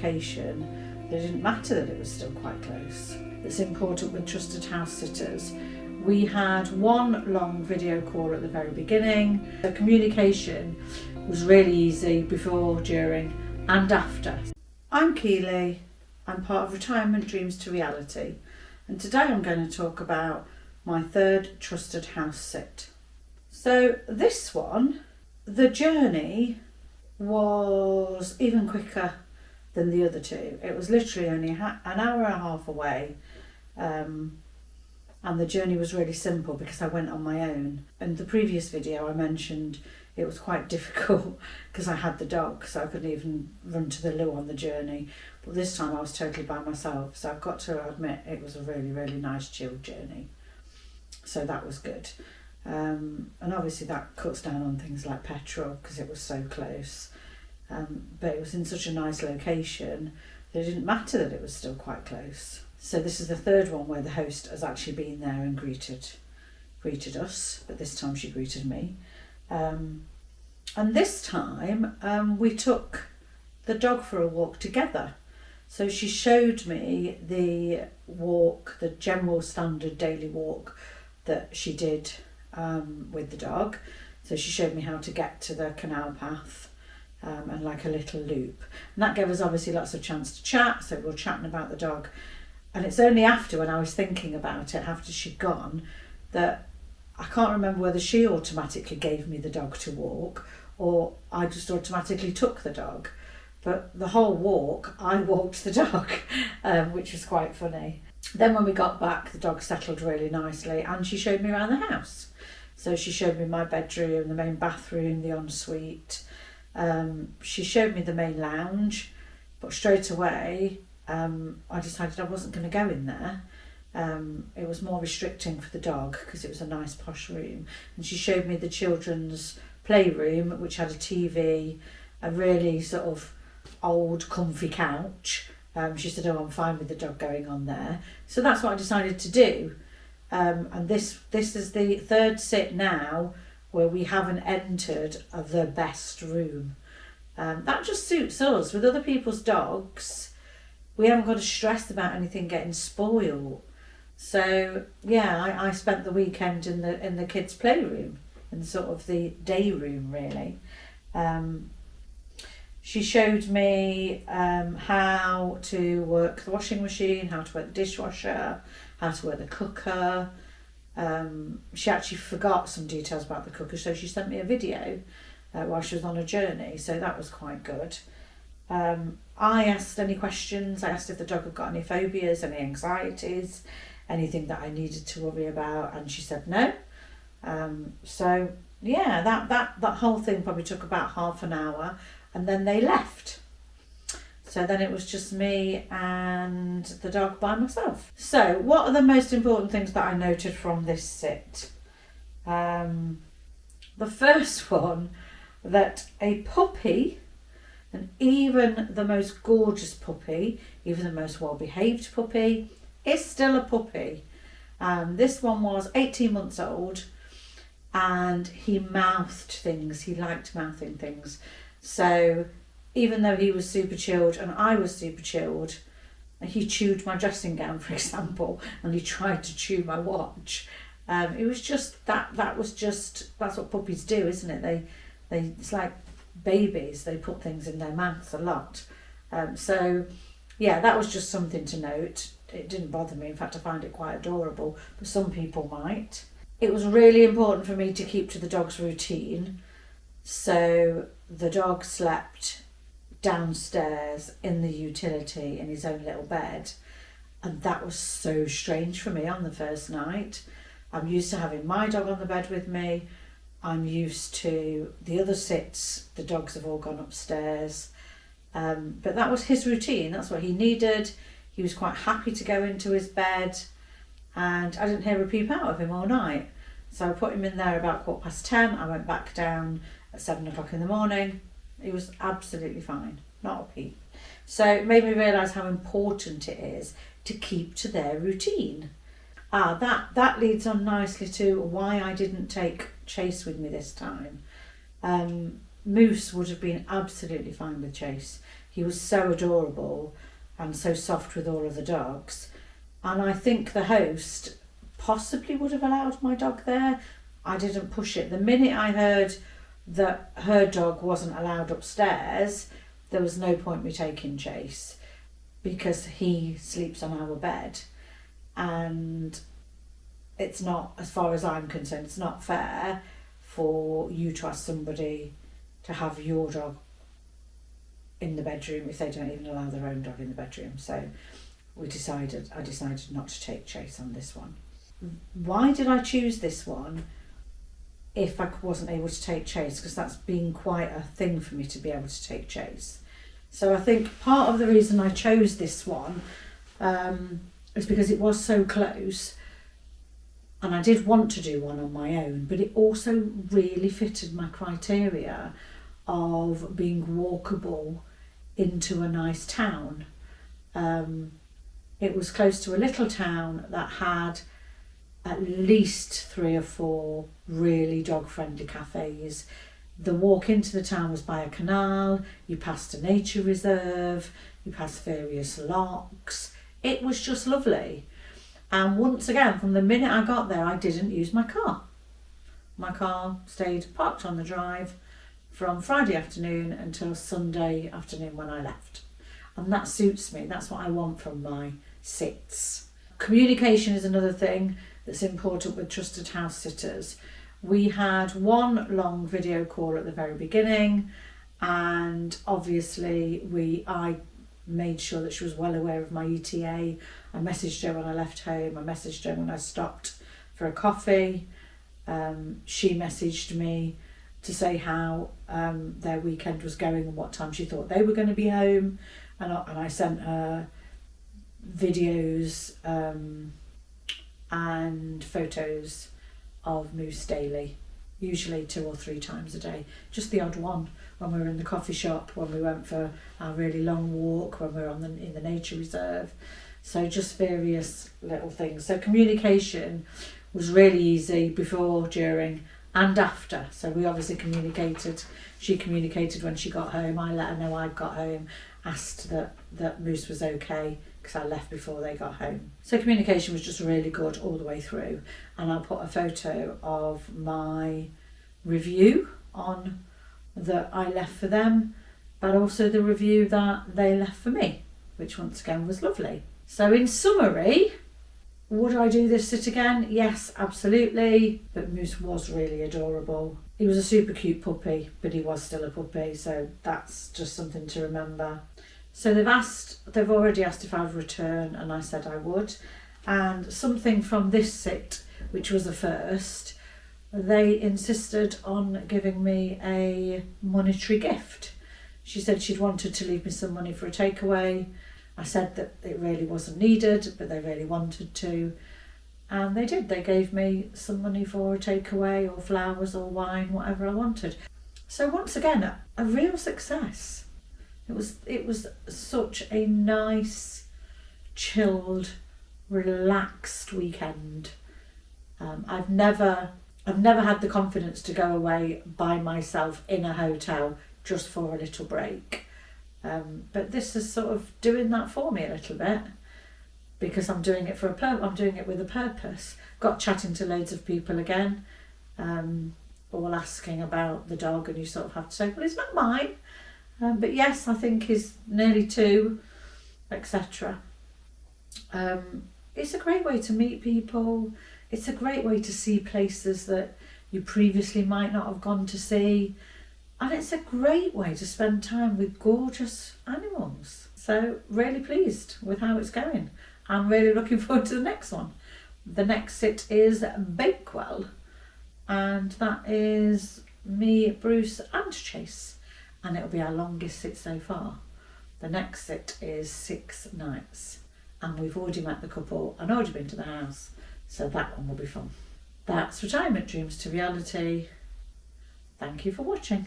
location that it didn't matter that it was still quite close. It's important with trusted house sitters. We had one long video call at the very beginning. The communication was really easy before, during and after. I'm Keely. I'm part of Retirement Dreams to Reality, and today I'm going to talk about my third trusted house sit. So this one, the journey was even quicker than the other two. It was literally only an hour and a half away, and the journey was really simple because I went on my own. In the previous video I mentioned it was quite difficult because I had the dog, so I couldn't even run to the loo on the journey. But this time I was totally by myself, so I've got to admit it was a really, really nice chilled journey. So that was good. And obviously that cuts down on things like petrol because it was so close. But it was in such a nice location that it didn't matter that it was still quite close. So this is the third one where the host has actually been there and greeted us, but this time she greeted me. And this time we took the dog for a walk together. So she showed me the walk, the general standard daily walk that she did with the dog. So she showed me how to get to the canal path and like a little loop. And that gave us obviously lots of chance to chat. So we were chatting about the dog. And it's only after, when I was thinking about it, after she'd gone, that I can't remember whether she automatically gave me the dog to walk or I just automatically took the dog. But the whole walk, I walked the dog, which was quite funny. Then when we got back, the dog settled really nicely and she showed me around the house. So she showed me my bedroom, the main bathroom, the ensuite. She showed me the main lounge, but straight away I decided I wasn't going to go in there. It was more restricting for the dog because it was a nice posh room. And she showed me the children's playroom, which had a TV, a really sort of old comfy couch. She said, oh, I'm fine with the dog going on there. So that's what I decided to do. And this is the third sit now where we haven't entered the best room. That just suits us. With other people's dogs, we haven't got to stress about anything getting spoiled. So yeah, I spent the weekend in the kids' playroom, in sort of the day room really. She showed me how to work the washing machine, how to work the dishwasher, how to work the cooker. She actually forgot some details about the cooker, so she sent me a video while she was on a journey, so that was quite good. I asked any questions. I asked if the dog had got any phobias, any anxieties, anything that I needed to worry about, and she said no. So yeah, that whole thing probably took about half an hour, and then they left. So then it was just me and the dog by myself. So what are the most important things that I noted from this sit? The first one, that a puppy, and even the most gorgeous puppy, even the most well-behaved puppy, is still a puppy. This one was 18 months old and he mouthed things. He liked mouthing things. So even though he was super chilled and I was super chilled, he chewed my dressing gown, for example, and he tried to chew my watch. It was just that's what puppies do, isn't it? It's like babies, they put things in their mouths a lot. So yeah, that was just something to note. It didn't bother me. In fact, I find it quite adorable, but some people might. It was really important for me to keep to the dog's routine. So the dog slept downstairs in the utility in his own little bed, and that was so strange for me on the first night. I'm used to having my dog on the bed with me. I'm used to the other sits, the dogs have all gone upstairs. But that was his routine, that's what he needed. He was quite happy to go into his bed, and I didn't hear a peep out of him all night. So I put him in there about 10:15. I went back down at 7 o'clock in the morning. He was absolutely fine, not a peep. So it made me realise how important it is to keep to their routine. That leads on nicely to why I didn't take Chase with me this time. Moose would have been absolutely fine with Chase. He was so adorable and so soft with all of the dogs. And I think the host possibly would have allowed my dog there. I didn't push it. The minute I heard that her dog wasn't allowed upstairs, there was no point me taking Chase, because he sleeps on our bed, and it's not, as far as I'm concerned, it's not fair for you to ask somebody to have your dog in the bedroom if they don't even allow their own dog in the bedroom. So I decided not to take Chase on this one. Why did I choose this one if I wasn't able to take Chase? Because that's been quite a thing for me to be able to take Chase. So I think part of the reason I chose this one is because it was so close, and I did want to do one on my own, but it also really fitted my criteria of being walkable into a nice town. It was close to a little town that had at least 3 or 4 really dog-friendly cafes. The walk into the town was by a canal, you passed a nature reserve, you passed various locks. It was just lovely. And once again, from the minute I got there, I didn't use my car. My car stayed parked on the drive from Friday afternoon until Sunday afternoon when I left. And that suits me. That's what I want from my sits. Communication is another thing that's important with trusted house sitters. We had one long video call at the very beginning, and obviously I made sure that she was well aware of my ETA. I messaged her when I left home, I messaged her when I stopped for a coffee. She messaged me to say how their weekend was going and what time she thought they were going to be home, and I sent her videos and photos of Moose daily, usually 2 or 3 times a day, just the odd one when we were in the coffee shop, when we went for our really long walk, when we were in the nature reserve. So just various little things. So communication was really easy before, during and after. So we obviously communicated. She communicated when she got home. I let her know I'd got home, asked that Moose was okay, because I left before they got home. So communication was just really good all the way through. And I'll put a photo of my review on that I left for them, but also the review that they left for me, which once again was lovely. So in summary, would I do this sit again? Yes, absolutely. But Moose was really adorable. He was a super cute puppy, but he was still a puppy, so that's just something to remember. So they've already asked if I would return, and I said I would. And something from this sit, which was the first, they insisted on giving me a monetary gift. She said she'd wanted to leave me some money for a takeaway. I said that it really wasn't needed, but they really wanted to. And they did. They gave me some money for a takeaway or flowers or wine, whatever I wanted. So once again, a real success. It was such a nice, chilled, relaxed weekend. I've never had the confidence to go away by myself in a hotel just for a little break. But this is sort of doing that for me a little bit, because I'm doing it I'm doing it with a purpose. Got chatting to loads of people again, all asking about the dog, and you sort of have to say, well, it's not mine. But yes, I think he's nearly 2, etc. It's a great way to meet people. It's a great way to see places that you previously might not have gone to see. And it's a great way to spend time with gorgeous animals. So really pleased with how it's going. I'm really looking forward to the next one. The next sit is Bakewell, and that is me, Bruce and Chase. And it'll be our longest sit so far. The next sit is 6 nights, and we've already met the couple and already been to the house, so that one will be fun. That's Retirement Dreams to Reality. Thank you for watching.